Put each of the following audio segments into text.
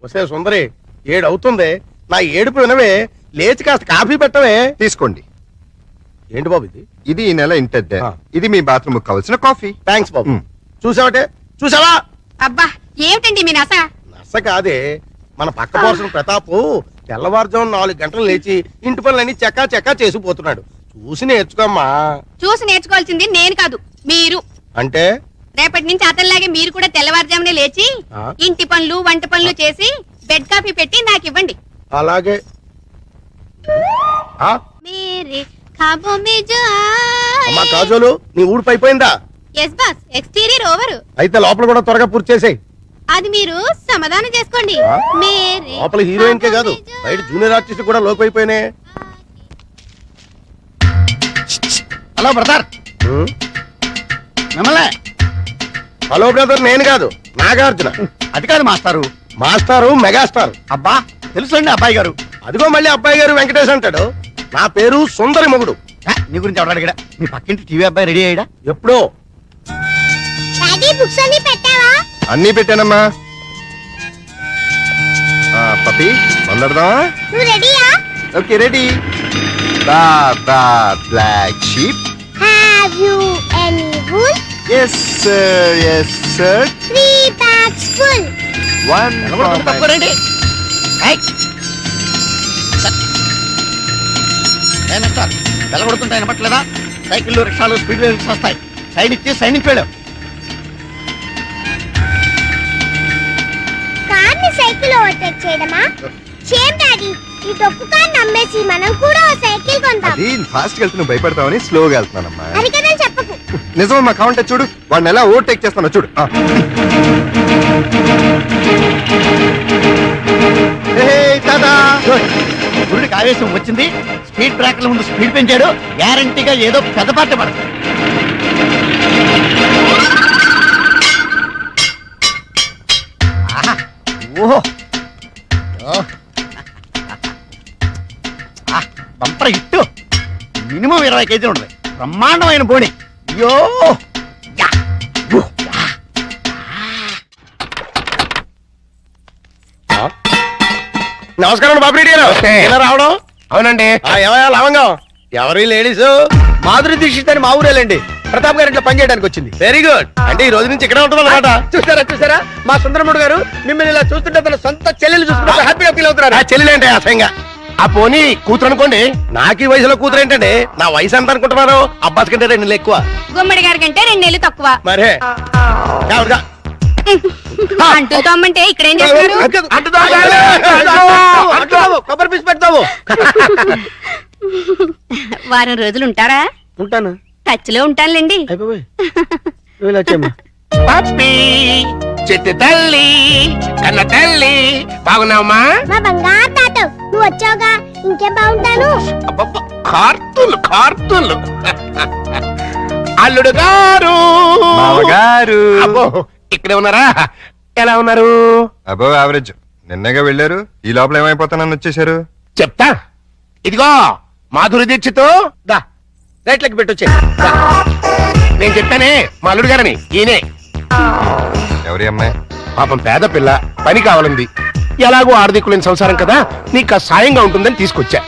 వస్తే సుందరి 7 అవుతుంది, నా ఏడుపు వినవే, లేచి కాస్త కాఫీ పెట్టవే. తీసుకోండి. ఏంటి బాబు ఇది? ఇది ఈ నెల ఇంటద్దే. ఇది మీ బాత్రూమ్ కావాల్సిన కాఫీ. థ్యాంక్స్ బాబు. చూసావటే, చూసావా? అబ్బా ఏమిటండి మీ నస? నస కాదే, మన పక్క పోర్షన్ ప్రతాపు తెల్లవారుజాము 4 గంటలు లేచి ఇంటి పనులన్నీ చక్కా చేసిపోతున్నాడు. చూసి నేర్చుకోమ్మా. చూసి నేర్చుకోవాల్సింది నేను కాదు, మీరు. అంటే రేపటి నుంచి అతనిలాగే మీరు కూడా తెల్లవారుజామునే లేచి ఇంటి పనులు వంట పనులు చేసి బెడ్ కాఫీ పెట్టి నాకు ఇవ్వండి. అలాగే. అమ్మా కాజోలు, నీ ఊడిపోయిపోయిందా? Yes boss, exterior over. అయితే లోపల కూడా త్వరగా పూర్తి చేసేయ్. అది మీరు సమాధానం చేసుకోండి. లోపల హీరోయిన్ కే కాదు, బయట జూనియర్ ఆర్టిస్ట్ కూడా లోకి అయిపోయినాయి. Hello brother. మిమ్మల్ని. హలో బ్రదర్, నేను కాదు, నాగార్జున. అది కాదు మాస్టారు. మాస్టారు మెగాస్టార్. అబ్బా తెలుసండి అబ్బాయి గారు. అదిగో మళ్ళీ అబ్బాయి గారు వెంకటేష్ అంటాడు. నా పేరు సుందరి మొగుడు. నీ గురించి ఎవరు అడిగాడా? మీ పక్కింటి టీవీ అబ్బాయి రెడీ అయ్యాడా? ఎప్పుడో. అన్నీ పెట్టానమ్మా. పప్పి వందడదామా? Okay ready. Black sheep. Have you any wool? Yes sir, yes sir. 3 bags full. One. తప్పరండి. వెళ్ళగొడుతుంటాయి అనపట్లేదా? సైకిళ్ళు రిక్షాలు స్పీడ్ రిక్షా వస్తాయి. సైడ్ ఇచ్చి సైడ్ నుంచి వెళ్ళావు. కార్ని సైకిల్ ఓవర్టేక్ చేయడమా? షేమ్ డాడీ, ఈ డొక్కు కార్ నమ్మేసి మనం కూడా ఓ సైకిల్ కొందాం. అది ఫాస్ట్ వెళ్తూ నువ్వు భయపడతావని స్లోగా వెళ్తున్నానమ్మా. అది కదా చెప్పకు. నిజమమ్మా, కావంటే చూడు, వాడిని ఎలా ఓవర్టేక్ చేస్తానో చూడు. గుడికి ఆవేశం వచ్చింది, స్పీడ్ బ్రేకర్ల ముందు స్పీడ్ పెంచాడు. గ్యారంటీగా ఏదో పెద్ద పాట పడదు. ఓహో బంపర్ హిట్. మినిమం 20 కేజీలు ఉంటుంది. బ్రహ్మాండమైన బోడి. అయ్యో నమస్కారం బాబు రెడ్డి గారు. ఎలా రావడం? అవునండి. ఏమయ్యా లవంగం? ఎవరి లేడీస్? మాధురి దీక్షిత్ అని మా ఊరేలండి. ప్రతాప్ గారి ఇంట్లో పని చేయడానికి వచ్చింది. Very good. అంటే ఈ రోజు నుంచి ఇక్కడే ఉంటుంది అన్నమాట. చూసారా మా సుందరముడు గారు మిమ్మల్ని ఇలా చూస్తుంటే తన సొంత చెల్లెలు చూస్తుంటే హ్యాపీగా ఫీల్ అవుతున్నారు. ఆ చెల్లెలేంటే అసహ్యంగా. ఆ పోనీ కూతురు అనుకోండి. నాకు ఈ వయసులో కూతురు ఏంటండి? నా వయసు ఎంత అనుకుంటున్నారు? అబ్బాస్ కంటే 2 నెలలు ఎక్కువ. గుమ్మడి గారి కంటే 2 నెలలు తక్కువ. మరే అంటూ తమ్మంటే ఇక్కడేం చేస్తారు? కొబ్బరి పీసు పెడతావు. వారం రోజులు ఉంటారా? ఉంటాను. టచ్ లో ఉంటానులేండి. పప్పి చెట్టు తల్లి కన్న తల్లి బాగున్నావమ్మా? మా బంగారు తాత, నువ్వు వచ్చావుగా, ఇంకేం బాగుంటాను. కార్తూలు అల్లుడు గారు మామగారు. అబ్బో ఇక్కడే ఉన్నారా? ఎలా ఉన్నారు? అబో యావరేజ్. నిన్నగా వెళ్ళారు, ఈ లోపల ఏమైపోతానని వచ్చేసారు. చెప్తా. ఇదిగో మాధురి దీక్షతో దా రైట్లకి పెట్టొచ్చే. నేను చెప్పానే మా అల్లుడు గారని. ఈయనే. ఎవరి అమ్మాయి? పాపం పేద పిల్ల, పని కావాలంది. ఎలాగో ఆర్థికులేని సంసారం కదా, నీకు సాయంగా ఉంటుందని తీసుకొచ్చా.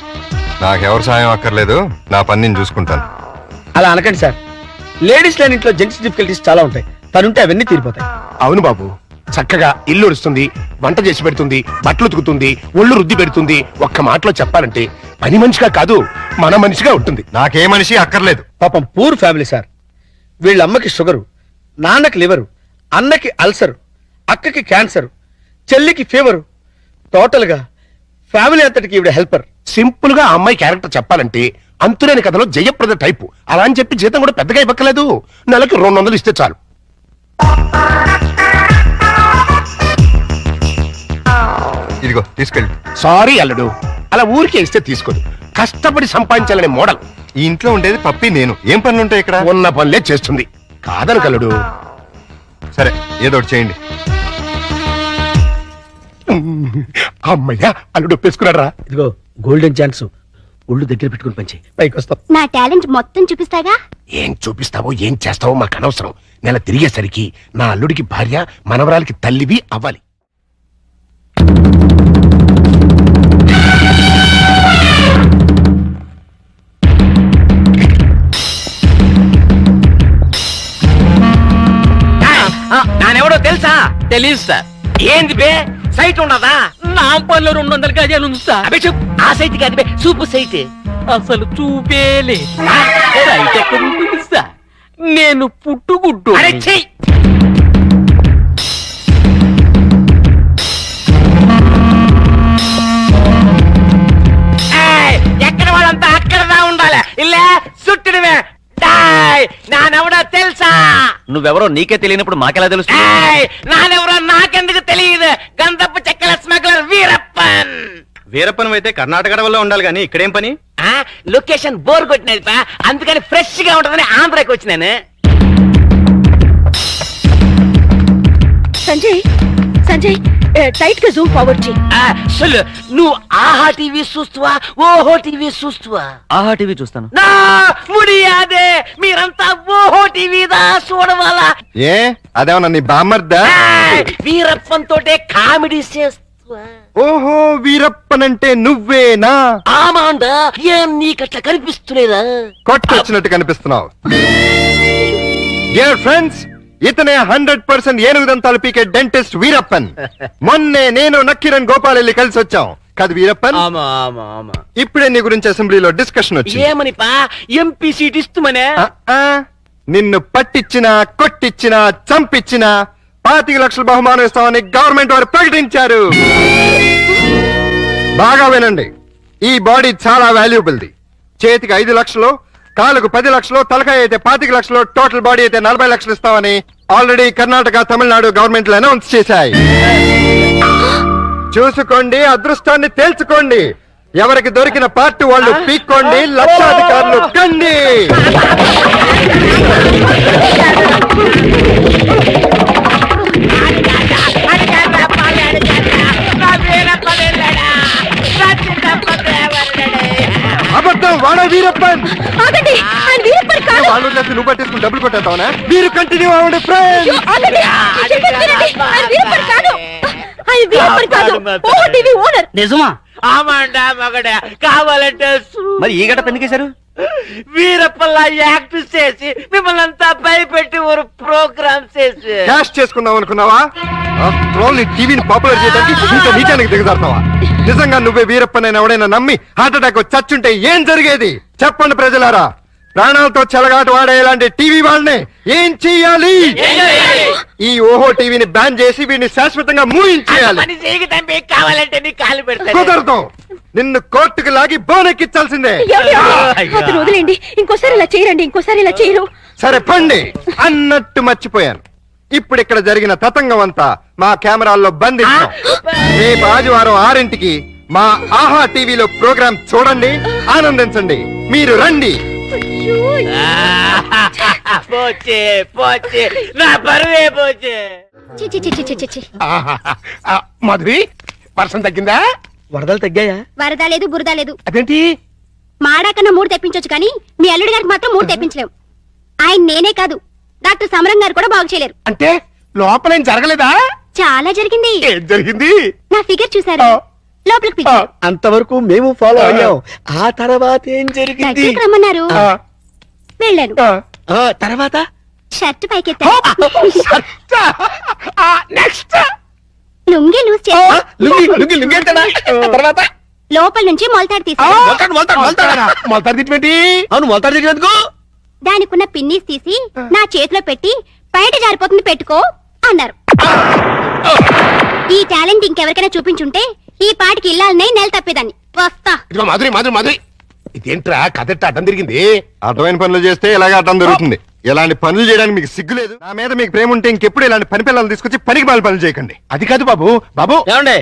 నాకెవరు సాయం అక్కర్లేదు, నా పని నేను చూసుకుంటాను. అలా అనకండి సార్. లేడీస్ లేని ఇంట్లో జెంట్స్ డిఫికల్టీస్ చాలా ఉంటాయి. తనుంటే అవన్నీ తీరిపోతాయి. అవును బాబు, చక్కగా ఇల్లు ఉడుస్తుంది, వంట చేసి పెడుతుంది, బట్టలు ఉతుకుతుంది, ఒళ్ళు రుద్ది పెడుతుంది. ఒక్క మాటలో చెప్పాలంటే పని మనిషిగా కాదు, మన మనిషిగా ఉంటుంది. నాకే మనిషి అక్కర్లేదు. పాపం పూర్ ఫ్యామిలీ సార్. వీళ్ళ అమ్మకి షుగరు, నాన్నకి లివరు, అన్నకి అల్సరు, అక్కకి క్యాన్సర్, చెల్లికి ఫీవరు. టోటల్ గా ఫ్యామిలీ అంతటికి ఈవిడ హెల్పర్. సింపుల్ గా ఆ అమ్మాయి క్యారెక్టర్ చెప్పాలంటే అంతులేని కథలో జయప్రద టైపు. అలా అని చెప్పి జీతం కూడా పెద్దగా ఇవ్వక్కలేదు. నెలకి 200 ఇస్తే చాలు. ఇదిగో తీసుకెళ్ళి. సారీ అల్లుడు, అలా ఊరికే ఇస్తే తీసుకోదు. కష్టపడి సంపాదించాలనే మోడల్. ఈ ఇంట్లో ఉండేది పప్పి నేను. ఏం పనులు ఉంటాయి ఇక్కడ? ఉన్న పనులే చేస్తుంది. కాదని కల్లుడు. సరే ఏదో ఒకటి చేయండి. అమ్మయ్యా, అల్లుడు ఒప్పేసుకున్నాడు రా. ఇదిగో గోల్డెన్ ఛాన్స్. ఒళ్ళు దగ్గర పెట్టుకుని పంచి పైకి వస్తాం. నా టాలెంట్ మొత్తం చూపిస్తాగా. ఏం చూపిస్తావో ఏం చేస్తావో మాకు అనవసరం. నెల తిరిగేసరికి నా అల్లుడికి భార్య, మనవరాలకి తల్లివి అవ్వాలి. తెలీదు సార్. ఏంది బే సైట్ ఉండదా? నాంపల్లిలో 200 గజాలు ఉంది సార్. అబే చెప్పు, ఆ సైట్ కాదు బే, సూపు సైట్. అసలు చూపేలే. సైట్ ఎక్కడ ఉంటుంది సార్? నేను పుట్టుగుడ్డు. అరే చెయ్యి. ఎక్కడ వాళ్ళంతా అక్కడదా ఉండాలి. ఇల్లే చుట్టడమే. నానెవడో తెలుసా? నువ్వెవరో నీకే తెలియనప్పుడు మాకెలా తెలుసు? నానెవరో నాకెందుకు తెలియదు. గంధపు చెక్కల స్మగ్లర్ వీరప్పన్. వీరప్పన్ అయితే కర్ణాటక వల్ల ఉండాలి కానీ ఇక్కడేం పని? లొకేషన్ బోర్ కొట్టినది పా, అందుకని ఫ్రెష్ గా ఉంటదని ఆంధ్రాకి వచ్చినాను. సంజయ్ సంజయ్ టైట్ గా జూమ్ ఫార్వర్డ్ చేయి. సొల్లు, నువ్వు ఆహా టీవీ చూస్తువా, ఓహో టీవీ చూస్తువా? ఆహా టీవీ చూస్తాను. నా ముడియాదే, మీరంతా ఓహో టీవీదా చూడవాలా? ఏ అదేమన్నా నీ బామ్మర్దా? వీరప్పన్ తోటే కామెడీ చేస్తువా? ఓహో వీరప్పనంటే నువ్వేనా? ఆమాండా, ఏం నీకట్లా కనిపిస్తులేదా? కొట్టొచ్చినట్టు కనిపిస్తున్నావు. డియర్ ఫ్రెండ్స్, ఇతనే 100% ఏనుగుదంతాలు పీకే డెంటిస్ట్ వీరప్పన్. మొన్నే నేను నక్కిరణ్ గోపాల్ వెళ్ళి కలిసి వచ్చాం కదా వీరప్పన్. ఇప్పుడే నీ గురించి అసెంబ్లీలో డిస్కషన్ వచ్చింది. ఏమని పా, ఎంపీ సీట్ ఇస్తుమనే? నిన్ను పట్టించినా కొట్టించినా చంపించినా 25 లక్షల బహుమానం ఇస్తామని గవర్నమెంట్ వారు ప్రకటించారు. బాగా వినండి, ఈ బాడీ చాలా వాల్యుబుల్ది. చేతికి 5 లక్షలు, కాలుకు 10 లక్షలు, తలకాయ అయితే 25 లక్షలు, టోటల్ బాడీ అయితే 40 లక్షలు ఇస్తామని ఆల్రెడీ కర్ణాటక, తమిళనాడు గవర్నమెంట్లు అనౌన్స్ చేశాయి. చూసుకోండి, అదృష్టాన్ని తేల్చుకోండి. ఎవరికి దొరికిన పార్టీ వాళ్ళు పీక్కోండి, లక్షాధికారులు కండి. అబద్ధం, వాడ వీరప్పన్. ఆగండి, ఆయన వీరప్పన్ కాదు. వాళ్ళు నువ్వు పట్టేసుకుని డబ్బులు కొట్టేస్తావనా? మీరు కంటిన్యూ అవ్వండి ఫ్రెండ్స్. ఆగండి, చెప్పేది వినండి. ఆయన వీరప్పన్ కాదు, ఆయన వీరప్పన్ కాదు, ఓహో టీవీ ఓనర్. నిజమా? ఆమాండా మగడ, కావాలంటే మరి ఈ గట పెందుకేశారు? వీరప్పల్లా యాక్ట్ చేసి మిమ్మల్ని అంతా భయపెట్టి ఒక ప్రోగ్రామ్ చేసి క్యాష్ చేసుకున్నావు అనుకున్నావా? నీ టీవీని పాపులర్ చేయడానికి ఇంకా నీచానికి దిగజారుతావా? నిజంగా నువ్వే వీరప్పనైనా ఎవడైనా నమ్మి హార్ట్ అటాక్ చచ్చుంటే ఏం జరిగేది చెప్పండి ప్రజలారా. ప్రాణాలతో చెలగాట వాడే ఇలాంటి టీవీ వాళ్ళని ఏం చెయ్యాలి? ఈ ఓహో టీవీని బ్యాన్ చేసి వీడిని శాశ్వతంగా మూయించేయాలి. పని చేయకి తంపి, కావాలంటే నీ కాలు పెడతాను. కుదరదు, నిన్ను కోర్టుకు లాగి బోనెక్కించాల్సిందే. అతను వదిలేండి, ఇంకోసారి ఇలా చేయరండి, ఇంకోసారి ఇలా చేయరు. సరే పండి అన్నట్టు మర్చిపోయాను. ఇప్పుడు ఇక్కడ జరిగిన తతంగం అంతా మా కెమెరాల్లో బంధిస్తాం. రేపు ఆదివారం 6ంటికి మా ఆహా టీవీలో ప్రోగ్రామ్ చూడండి, ఆనందించండి. మీరు రండి. పోచే పోచే, నా బరువే పోచే. చి, చి, చి, చి, చి, చి, చి. మాధురి, వర్షం తగ్గిందా? వరదలు తగ్గాయా? వరద లేదు, బురద లేదు. అదేంటి? మాడాకన్నా 3 తెప్పించొచ్చు కానీ మీ అల్లుడి గారికి మాత్రం 3 తెప్పించలేం. ఆయన నేనే కాదు, డాక్టర్ సమరం గారు కూడా బాగు చేయలేరు. అంటే లోపల ఏం జరగలేదా? చాలా జరిగింది. ఏం జరిగింది? నా ఫిగర్ చూసారా? లోపలికి పిలిచారు. అంతవరకు మేము ఫాలో అయ్యాం. ఆ తర్వాత ఏం జరిగింది? దగ్గరికి రమ్మన్నారు, వెళ్ళాను. తర్వాత షర్ట్ పైకెత్తా, నెక్స్ట్ లుంగి లూజ్ చేసి తర్వాత లోపల నుంచి మొలతాడు తీసారు. మొలతాడు తిట్టి అవును, మొలతాడు తిరిగినందుకు దానికున్న పిన్నీస్ తీసి నా చేతిలో పెట్టి బయట జారిపోతుంది పెట్టుకో అన్నారు. ఈ టాలెంట్ ఇంకెవరికైనా చూపించుంటే ఈ పాటికి ఇల్లాలనే నెల తప్పేదాన్ని. వస్తా. ఇదిగో మాధురి, మాధురి, మాధురి, ఇదేంట్రా కథ అడ్డం తిరిగింది? అర్థమైన పనులు చేస్తే ఇలాగే అర్థం దొరుకుతుంది. ఇలాంటి పనులు చేయడానికి మీకు సిగ్గులేదు? నా మీద మీకు ప్రేమ ఉంటే ఇంకెప్పుడు ఇలాంటి పని పిల్లలు తీసుకొచ్చి పనికి మాల పనులు చేయకండి. అది కాదు బాబు. బాబు ఏమండే,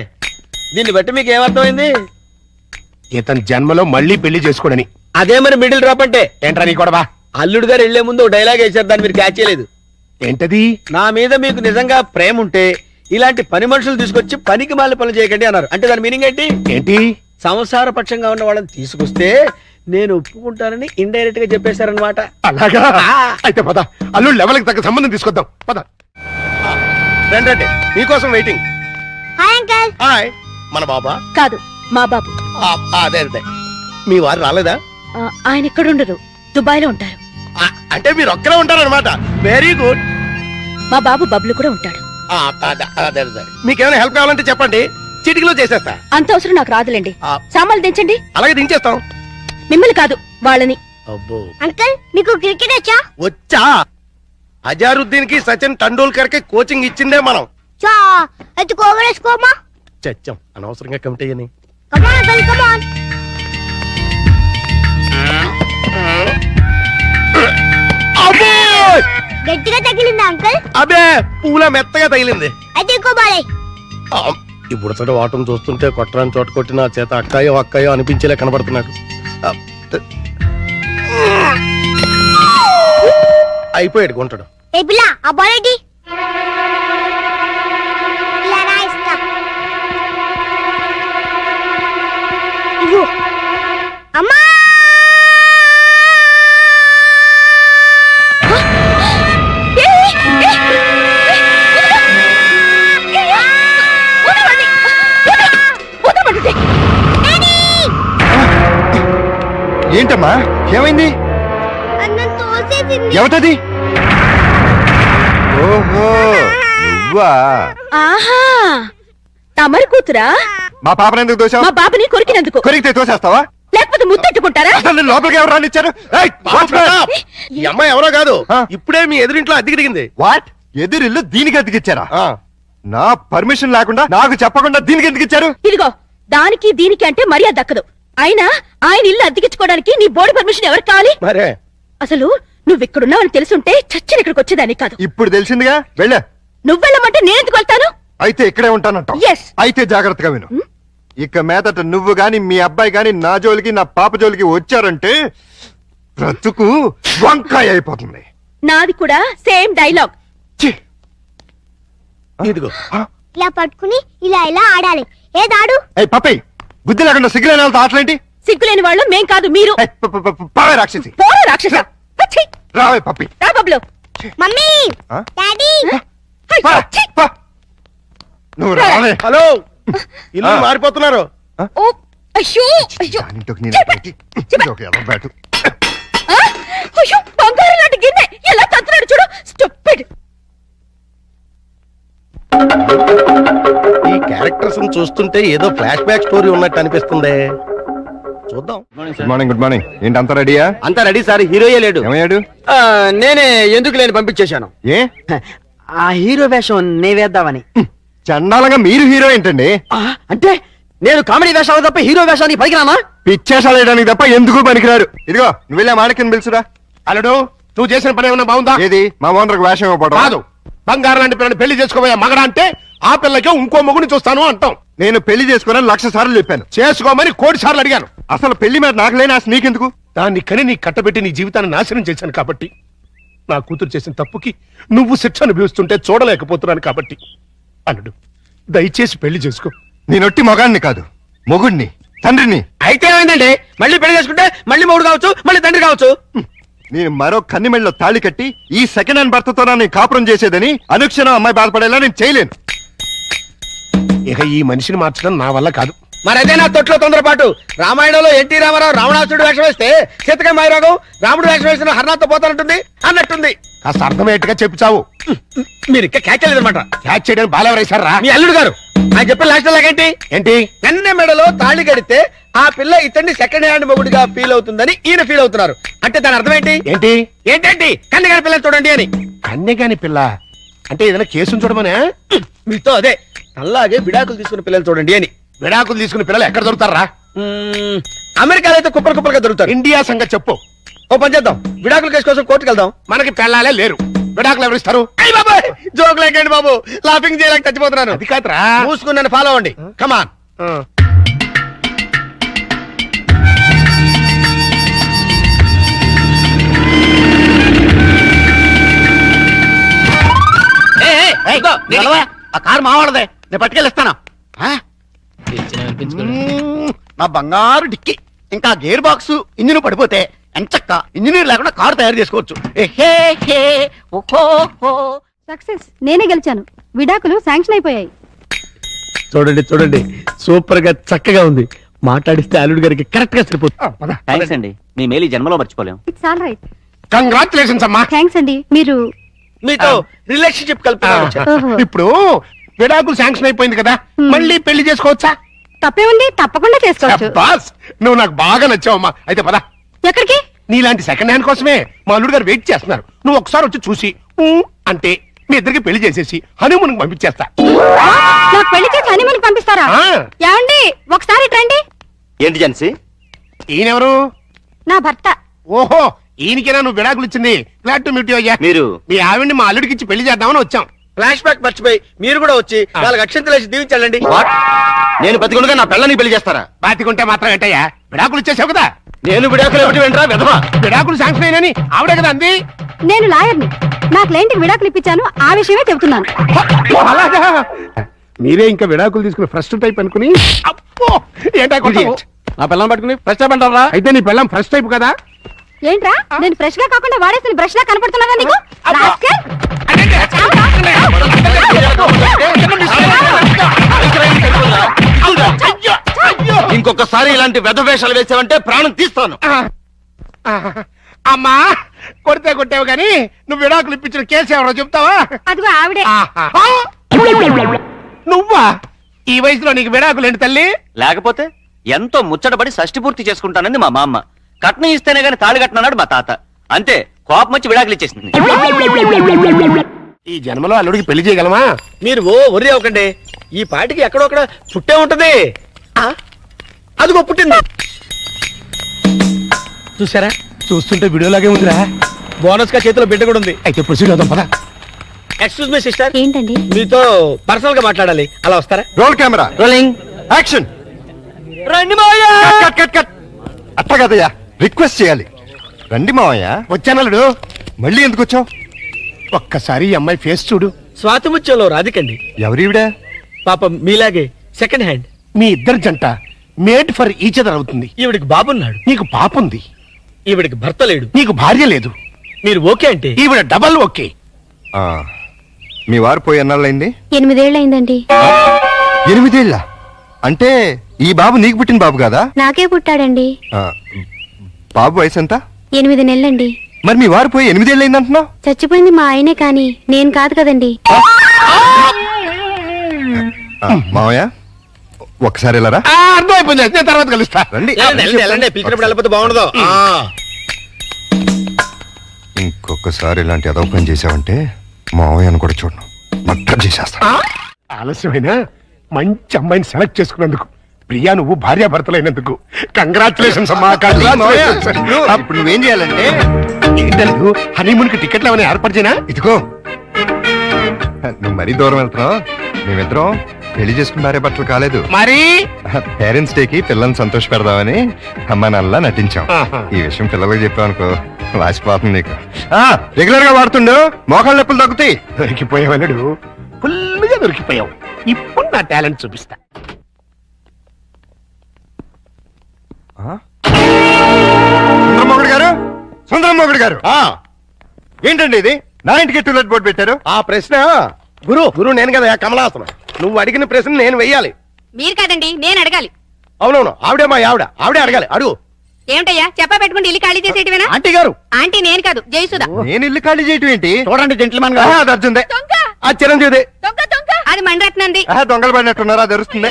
దీన్ని బట్టి మీకు ఏమర్థమైంది? ఇతని జన్మలో మళ్ళీ పెళ్లి చేసుకోడని. అదే మరి మిడిల్ డ్రాప్ అంటే. ఏంట్రా నీ కొడవా? అల్లుడు గారు వెళ్లే ముందు డైలాగ్ వేశారు, దాన్ని మీరు క్యాచ్ చేయలేదు. ఏంటది? నా మీద మీకు నిజంగా ప్రేమ ఉంటే ఇలాంటి పని మనుషులు తీసుకొచ్చి పనికి మాల పనులు చేయకండి అన్నారు. అంటే దాని మీనింగ్ ఏంటి? ఏంటి? సంసార పక్షంగా ఉన్న వాళ్ళని తీసుకొస్తే నేను ఒప్పుకుంటానని ఇండైరెక్ట్ గా చెప్పేశారనమాట. అలాగా? అయితే పద, అల్లుడు లెవెల్కి తగ్గ సంబంధం తీసుకొద్దాం. పద. రండి, మీకోసం వెయిటింగ్. Hi uncle. హాయ్, మన బాబా? కాదు, మా బాబు. అదే అదే, మీ వారు రాలేదా? ఆయన ఇక్కడ ఉండరు, దుబాయ్ లో ఉంటారు. అంటే మీరు ఒక్కరే ఉంటారన్నమాట. Very good. మా బాబు బబ్లు కూడా ఉంటాడు. అదే మీకేమైనా హెల్ప్ కావాలంటే చెప్పండి, చిటికలో చేసేస్తా. అంత అవసరం నాకు రాదులేండి. ఆ. సామాన్లు దించండి. అలాగే దించేస్తాం. మిమ్మల్ని కాదు వాళ్ళని. అబ్బో అంకుల్ మీకు క్రికెట్ వచ్చా? వచ్చా? అజారుద్దీన్ కి సచిన్ టెండూల్కర్ కి కోచింగ్ ఇచ్చిందే మనం. చా అయితే కోవరేసుకోమా. చచ్చాం అనవసరంగా కమిటీ అని. కమాన్ అంకుల్ కమాన్. అబ్బో! గట్టిగా తగిలిందా అంకుల్? అబే పూల మెత్తగా తగిలింది. అయితే ఇంకో బాలే. ఇప్పుడు సరే వాటం చూస్తుంటే కొట్టరాని చోట కొట్టిన చేత అక్కాయో అక్కాయో అనిపించేలా కనబడుతున్నాడు. అయిపోయాడు గుంటడు. ఏ పిల్ల ఆ బాల్ ఏంటి? ఇలా రా ఇస్తా. ఇదిగో. అమ్మా! ఏంటమ్మా ఏమైంది? అన్నం తోసేసింది. ఎవటది? ఓహో నువ్వా? ఆహా తమరి కూతురా? మా పాపను ఎందుకు దోశావు? మా బాబుని కొరికినందుకు. కొరికితే తోసేస్తావా? లేకపోతే ముద్దెట్టుకుంటారా? అసలు నేను లోపలికి ఎవరు రానిచ్చారు? ఏయ్, వాచ్మెన్! ఈ అమ్మాయి ఎవరో కాదు, ఆ? ఇప్పుడే మీ ఎదురింట్లో అద్దెకి దిగింది. వాట్? ఎదురిల్లు దీనికి అద్దెకిచ్చారా? ఆ, నా పర్మిషన్ లేకుండా నాకు చెప్పకుండా దీనికి ఎందుకు ఇచ్చారు? ఇదిగో దానికి దీనికి అంటే మర్యాద దక్కదు. అయినా ఆయన ఇల్లు అద్దెకించుకోవడానికి నీ బోర్డు పర్మిషన్ ఎవరికి కావాలి? మరే అసలు నువ్వు ఇక్కడున్నావని తెలుసుంటే చచ్చిన ఇక్కడికి వచ్చేదాన్ని కాదు. ఇప్పుడు తెలిసిందిగా వెళ్ళా. నువ్వెళ్ళమంటే నేనెందుకు వెళ్తాను? అయితే ఇక్కడే ఉంటానంటావు. Yes. అయితే జాగ్రత్తగా విను. ఇక మీదట నువ్వు గాని మీ అబ్బాయి గాని నా జోలికి నా పాప జోలికి వచ్చారంటే బ్రతుకు వంకాయ అయిపోతుంది. నాది కూడా సేమ్ డైలాగ్. ఛీ! ఇదిగో. ఇలా పట్టుకుని ఇలా ఇలా ఆడాలి. ఏదాడు? ఏయ్ పప్పి, బుద్ధి లేకుండా సిగ్గులేని వాళ్ళతో ఆటలేంటి? సిగ్గులేని వాళ్ళు మేం కాదు మీరు. ఏయ్, పావే రాక్షసి. పోరా రాక్షస. ఛీ! రావే పప్పి. రా బబ్లు. మమ్మీ ఆ? డాడీ పా, పా. నువ్వు రావే. హలో, ఇల్లు మారిపోతున్నారు. ఓ అయ్యో అయ్యో. దానింటోకి నేను చెప్పే. పెట్టి, చెప్పే. ఇదొక ఎర్ర బ్యాటు. ఆ? అయ్యో బంగారం లాంటి గిన్నె ఎలా తంతున్నాడు చూడు. స్టూపిడ్. ఈ క్యారెక్టర్స్ చూస్తుంటే ఏదో ఫ్లాష్ బ్యాక్ స్టోరీ ఉన్నట్టు అనిపిస్తుంది. చూద్దాం. Good morning. Good morning. ఏంటి అంతా రెడీయా? అంతా రెడీ సార్, హీరోయే లేడు. ఏమయ్యాడు? నేనే ఎందుకు లేని పంపించేశాను. ఏ ఆ హీరో వేషం నే వేద్దామని. చండాలంగా మీరు హీరో ఏంటండి? అంటే నేను కామెడీ వేషాలు తప్ప హీరో వేషానికి పలికినానా? పిచ్చేసాలు వేయడానికి తప్ప ఎందుకు పనికిరారు. ఇదిగో నువ్వు వెళ్ళా మాడకిని పిలుచురా. అల్లుడు, నువ్వు చేసిన పని ఏమన్నా బాగుందా? ఏది మా ఓనర్కి వేషం ఇవ్వడం కాదు, బంగారం లాంటి పిల్లని పెళ్లి చేసుకోబోయే మగడా అంటే ఆ పిల్లకే ఇంకో మొగుని చూస్తాను అంటాం. నేను పెళ్లి చేసుకోనని 1,00,000 సార్లు చెప్పాను. చేసుకోమని 1,00,00,000 సార్లు అడిగాను. అసలు పెళ్లి మీద నాకు లేని ఆశ నీకెందుకు? దాన్ని కని నీ కట్టబెట్టి నీ జీవితాన్ని నాశనం చేశాను కాబట్టి, నా కూతురు చేసిన తప్పుకి నువ్వు శిక్ష అనుభవిస్తుంటే చూడలేకపోతున్నాను కాబట్టి, అల్లుడు దయచేసి పెళ్లి చేసుకో. నేనొట్టి మగాడిని కాదు, మొగుడిని, తండ్రిని. అయితే ఏమైందండి? మళ్ళీ పెళ్లి చేసుకుంటే మళ్ళీ మూడు కావచ్చు, మళ్ళీ తండ్రి కావచ్చు. నేను మరో కన్నిమెళ్ళలో తాళి కట్టి ఈ సెకండ్ హ్యాండ్ భర్తతో నేను కాపురం చేసేదని అనుక్షణం అమ్మాయి బాధపడేలా నేను చేయలేను. ఇక ఈ మనిషిని మార్చడం నా వల్ల కాదు. మరి అదే నా తొట్లో తొందరపాటు. రామాయణంలో ఎన్టీ రామారావు రావణాసుడు వేషం వేస్తే సీతక మాయరాగం రాముడు వేషం వేసిన హర్నాథ్తో పోతానంటుంది అన్నట్టుంది. కాస్త అర్థమయ్యేట్టుగా చెప్పు చావు. మీరు ఇంకా క్యాచలేదన్నమాట. క్యాచ్ చేయడానికి బాలెవరేశారా? మీ అల్లుడు గారు ఆయన చెప్పిన లాస్ట్ లాగేంటి? ఏంటి? కన్నె మెడలో తాళి కడితే ఆ పిల్ల ఇతన్ని సెకండ్ హ్యాండ్ మొగుడిగా ఫీల్ అవుతుందని ఈయన ఫీల్ అవుతున్నారు. అంటే దాని అర్థం ఏంటి? ఏంటి? ఏంటంటే కన్నె గారి పిల్లని చూడండి అని. కన్యగాని పిల్ల అంటే ఏదైనా కేసును చూడమనే? మీతో అదే అలాగే విడాకులు తీసుకున్న పిల్లలు చూడండి అని. విడాకులు తీసుకున్న పిల్లలు ఎక్కడ దొరుకుతారా? అమెరికాలో అయితే కుప్పలు కుప్పలుగా దొరుకుతారు. ఇండియా సంగతి చెప్పు. ఓ పని చేద్దాం, విడాకుల కేసు కోసం కోర్టుకు వెళ్దాం. మనకి పెళ్ళాలే లేరు, విడాకులు ఎవరిస్తారు? జోక్ లేకండి బాబు, లాఫింగ్ చేయలేక చచ్చిపోతున్నాను. అది కాదురా. మూసుకుని నన్ను ఫాలో అవ్వండి. కమాన్. ఆ కారు మావాడదే, నేను పట్టుకెళ్ళిస్తాను. నా బంగారు డిక్కి ఇంకా గేర్ బాక్స్ ఇంజిన్ పడిపోతే ఎంచక్క ఇంజనీర్ లేకుండా కారు తయారు చేసుకోవచ్చు. సక్సెస్. నేనే గెలిచాను. విడాకులు శాంక్షన్ అయిపోయాయి. చూడండి చూడండి, సూపర్ గా చక్కగా ఉంది. మాట్లాడిస్తే అల్లుడు గారికి కరెక్ట్ గా సరిపోతుంది. థ్యాంక్స్ అండి, మీ మేలు ఈ జన్మలో మర్చిపోలేం. It's all right. కంగ్రాచులేషన్స్ అమ్మా. థ్యాంక్స్ అండి. మీరు మీతో రిలేషన్షిప్ కలుపుతున్నాను. ఇప్పుడు విడాకులు శాంక్షన్ అయిపోయింది కదా మళ్ళీ పెళ్లి చేసుకోవచ్చా? తప్పే ఉంది, తప్పకుండా చేసుకోవచ్చు. బాస్ నువ్వు నాకు బాగా నచ్చావమ్మా. అయితే పద. ఎక్కడికి? నీలాంటి సెకండ్ హ్యాండ్ కోసమే మా అల్లుడు గారు వెయిట్ చేస్తున్నారు. నువ్వు ఒకసారి వచ్చి చూసి ఊ అంటే మీ ఇద్దరికి పెళ్లి చేసేసి హనీమూన్ పంపించేస్తా. నాకు పెళ్లి చేసి హనీమూన్ పంపిస్తారా? ఆ. ఏమండి ఒకసారి రండి. ఏంటి జెన్సీ? ఈయనెవరు? నా భర్త. ఓహో ఈయనకేనా నువ్వు విడాకులు ఇచ్చింది? గ్లాడ్ టు మీట్ యు అయ్యా. మీరు మీ ఆవిడ్ని మా అల్లుడికి ఇచ్చి పెళ్లి చేద్దామని వచ్చాం. ఫ్లాష్ బ్యాక్ మర్చిపోయి మీరు కూడా వచ్చి 4 అక్షంతలు వేసి దీవించాలండి. వాట్? నేను బతికుండగా నా పిల్లని పెళ్లి చేస్తారా? బాతికుంటే మాత్రం ఏంటయ్యా, విడాకులు ఇచ్చేసావు కదా. నేను విడాకులు ఏమిటి వెంట్రా వెధవా? విడాకులు శాంక్షన్ అయినని ఆవిడే కదా అంది. నేను లాయర్ని. నా క్లయింట్ విడాకులు ఇప్పించాను, ఆ విషయమే చెబుతున్నాను. అలాగా? మీరే ఇంకా విడాకులు తీసుకుని ఫస్ట్ టైప్ అనుకుని అప్పో ఏంటా కొట్టావు? నా పిల్లలు పట్టుకుని ఫ్రెష్ అంటారా? అయితే నీ పెళ్ళం ఫస్ట్ టైప్ కదా. ఏంట్రా నేను ఫ్రెష్ గా కాకుండా వాడేసిన బ్రష్ లా కనపడుతున్నానా నీకు? రాస్కెల్! ఇంకొకసారి ఇలాంటి వెధవేషాలు వేసావంటే ప్రాణం తీస్తాను. అమ్మా కొడితే కొట్టావు గాని నువ్వు విడాకులు ఇప్పించిన కేసు ఎవరో చెప్తావా? అదిగో ఆవిడే. నువ్వా? ఈ వయసులో నీకు విడాకులు ఏంటి తల్లి? లేకపోతే ఎంతో ముచ్చటపడి షష్టి పూర్తి చేసుకుంటానంది మా మామ. కట్నం ఇస్తేనే గాని తాళి కట్టనన్నాడు మా తాత. అంతే కోపం వచ్చి విడాకులు ఇచ్చేసింది. ఈ జన్మలో అల్లుడికి పెళ్లి చేయగలమా? మీరు ఒరి అవ్వకండి. ఈ పాటికి ఎక్కడొక్కడ పుట్టే ఉంటది. అదిగో పుట్టింది. చూసారా? చూస్తుంటే వీడియోలాగే ఉందిరా. బోనస్ గా చేతిలో బిడ్డ కూడా ఉంది. అయితే ప్రొసీడ్ అవుదాం పద. ఎక్స్క్యూజ్ మీ సిస్టర్, ఏంటండి? మీతో పర్సనల్ గా మాట్లాడాలి. అలా వస్తారా? Roll camera rolling action. రండి మావయ్య. Cut cut cut. అట్ట కదయ్యా, రిక్వెస్ట్ చేయాలి. రండి మావయ్య. వచ్చానల్లుడు. మళ్ళీ ఎందుకు వచ్చావు? ఒక్కసారి ఈ అమ్మాయి ఫేస్ చూడు. స్వాతిముత్యంలో రాధికండి. ఎవరివిడా? పాపం మీలాగే సెకండ్ హ్యాండ్. మీ ఇద్దరు జంట మేడ్ ఫర్ ఈచ్ అదర్ అవుతుంది. ఈవిడికి బాబున్నాడు, నీకు పాప ఉంది. ఈవిడికి భర్త లేడు. నీకు భార్య లేదు. మీరు ఓకే అంటే ఈవిడ డబల్ ఓకే. మీ వారు పోయి ఎన్నాళ్ళైంది? 8 ఏళ్ళైందండి. 8 ఏళ్ళ? అంటే ఈ బాబు నీకు పుట్టిన బాబు కాదా? నాకే పుట్టాడండి. ఆ, బాబు వయసు ఎంత? 8 నెలలండి. మరి మీ వారు పోయి 8 ఏళ్ళైంది అంటున్నావు? చచ్చిపోయింది మా ఆయనే కానీ నేను కాదు కదండి. మావయ్య ఒక్కసారి వెళ్ళరా. అర్థమైపోయింది. నేను తర్వాత కలుస్తా. రండి. వెళ్ళండి. పిలిచినప్పుడు వెళ్ళకపోతే బాగుండదు. ఇంకొకసారి ఇలాంటి అదవ పని చేసావంటే మావయ్యను కూడా చూడను, మర్డర్ చేసేస్తా. ఆలస్యమైన మంచి అమ్మాయిని సెలెక్ట్ చేసుకున్నందుకు, ప్రియా నువ్వు భార్యాభర్తలైనందుకు కంగ్రాచులేషన్స్ అమ్మా. ఇప్పుడు నువ్వేం చేయాలంటే, ఏంటంటే హనీమూన్ కి టికెట్లు ఏమైనా ఏర్పాటు చేయనా? ఇదిగో నువ్వు మరీ దూరం వెళ్తున్నావు. మేమిద్దరం పెళ్లి చేసుకున్న భార్యాభర్తలు కాలేదు. మరి పేరెంట్స్ డే కి పిల్లల్ని సంతోష పెడదామని అమ్మా నాన్నలా నటించాం. ఆహా. ఈ విషయం పిల్లలకు చెప్పావనుకో వాసిపోతుంది నీకు. రెగ్యులర్ గా వాడుతుండు, మోకాళ్ళ నొప్పులు తగ్గుతాయి. దొరికిపోయావలుడు, ఫుల్గా దొరికిపోయావు. ఇప్పుడు నా టాలెంట్ చూపిస్తా. సుందరమోగుడు గారు, సుందరమోగుడు గారు, ఏంటండి ఇది? నా ఇంటికి టూలెట్ బోర్డు పెట్టారు. ఆ ప్రశ్న గురు నేను కదా కమలాసనం. నువ్వు అడిగిన ప్రశ్న నేను వెయ్యాలి. మీరు కాదండి, నేను అడగాలి. అవునవును, ఆవిడే మా ఆవిడే అడగాలి. అడుగు. ఏమిటయ్యా చెప్పా పెట్టుకుంటే ఇల్లు ఖాళీ చేసేటివేనా? ఆంటీ గారు, ఆంటీ నేను కాదు, జయసుధ. నేను ఇల్లు ఖాళీ చేయటం ఏంటి? చూడండి జెంట్లమెన్ ఆహా, గారు. అది అర్జుందే. దొంగ ఆ చిరంజీవి. దొంగ దొంగ అది మండరత్నంది. ఆహా, దొంగలు పడినట్టున్నారా? తెరుస్తుంది.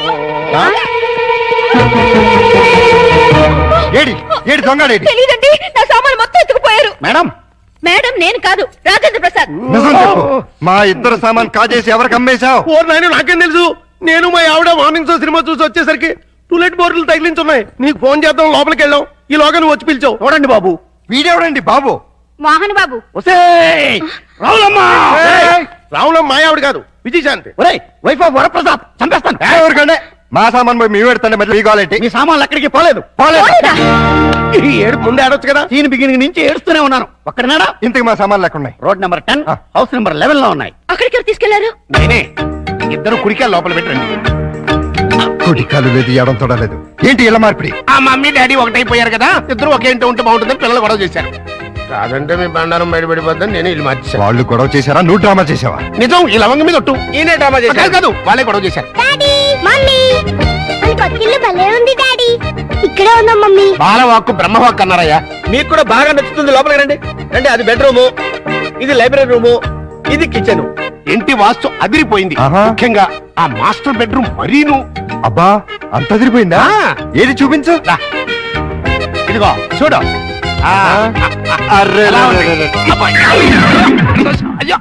ఏడి ఏడి దొంగడేడి? తెలియదండి, నా సామాన్లు మొత్తం ఎత్తుకుపోయారు. మేడం, మేడం నేను కాదు, రాజేంద్ర ప్రసాద్. నిజం చెప్పు. మా ఇద్దరు సామాన్ కాజేసి ఎవరికి అమ్మేశావు? ఓ నాయన, నాకేం తెలుసు. నేను మా ఆవిడ మార్నింగ్ షో సినిమా చూసి వచ్చేసరికి టూలెట్ బోర్డులు తగిలించున్నాయి. నీకు ఫోన్ చేద్దాం లోపలికి వెళ్ళాం. ఈ లోగా నువ్వు వచ్చి పిలిచావు. చూడండి బాబు. వీడెవడండి బాబు? మోహన్ బాబు. రావులం మా ఆవిడ కాదు, విజయశాంతి. ఒరేయ్, వైఫ్ ఆఫ్ వరప్రసాద్ చంపేస్తాను. ఎవరికండి? మా సామాన్ పోయి మీ పెడతాను. మళ్ళీ కావాలంటే మీ సామాన్లు ఎక్కడికి పోలేదు. ఈ ఏడు ముందే ఆడొచ్చు కదా. సీన్ బిగినింగ్ నుంచి ఏడుస్తూనే ఉన్నాను. ఒక్కడనాడా? ఇంతకు మా సామాన్లు ఎక్కడ ఉన్నాయి? రోడ్ నెంబర్ 10, హౌస్ నెంబర్ 11 లో ఉన్నాయి. అక్కడికి ఎవరు తీసుకెళ్లారు? నేనే. ఇద్దరు కుడికాయలు లోపల పెట్టండి. కుటికాలు లేదు, ఎడం తోడలేదు. ఏంటి ఇలా మార్పిడి? ఆ మమ్మీ డాడీ ఒకటైపోయారు కదా, ఇద్దరు ఒకే ఇంటి ఉంటే బాగుంటుందని పిల్లలు గొడవ చేశారు. కాదంటే మీ బండారం బయటపడిపోద్దని నేను ఇల్లు మార్చేశాను. వాళ్ళు గొడవ చేశారా? నువ్వు డ్రామా చేసావా? నిజం, ఈ లవంగ మీద ఒట్టు. ఈయనే డ్రామా చేశారు. కాదు వాళ్ళే గొడవ చేశారు. డాడీ, మమ్మీ, మన కొత్తిల్లు భలే ఉంది డాడీ. ఇక్కడే ఉందాం మమ్మీ. బాలవాక్కు బ్రహ్మవాక్కు అన్నారయ్యా. మీకు కూడా బాగా నచ్చుతుంది. లోపలికి రండి. రండి, అది బెడ్రూము, ఇది లైబ్రరీ రూము, ఇది కిచెన్. ఇంటి వాస్తు అదిరిపోయింది. ఆహా. ముఖ్యంగా ఆ మాస్టర్ బెడ్రూమ్ మరీను. అబ్బా అంత అదిరిపోయిందా? ఆ. ఏది చూపించు. రా. ఇదిగో చూడు. ఆ, అర్రే ఎలా రే ఉంది? రే రే. అబ్బా. అయ్యో,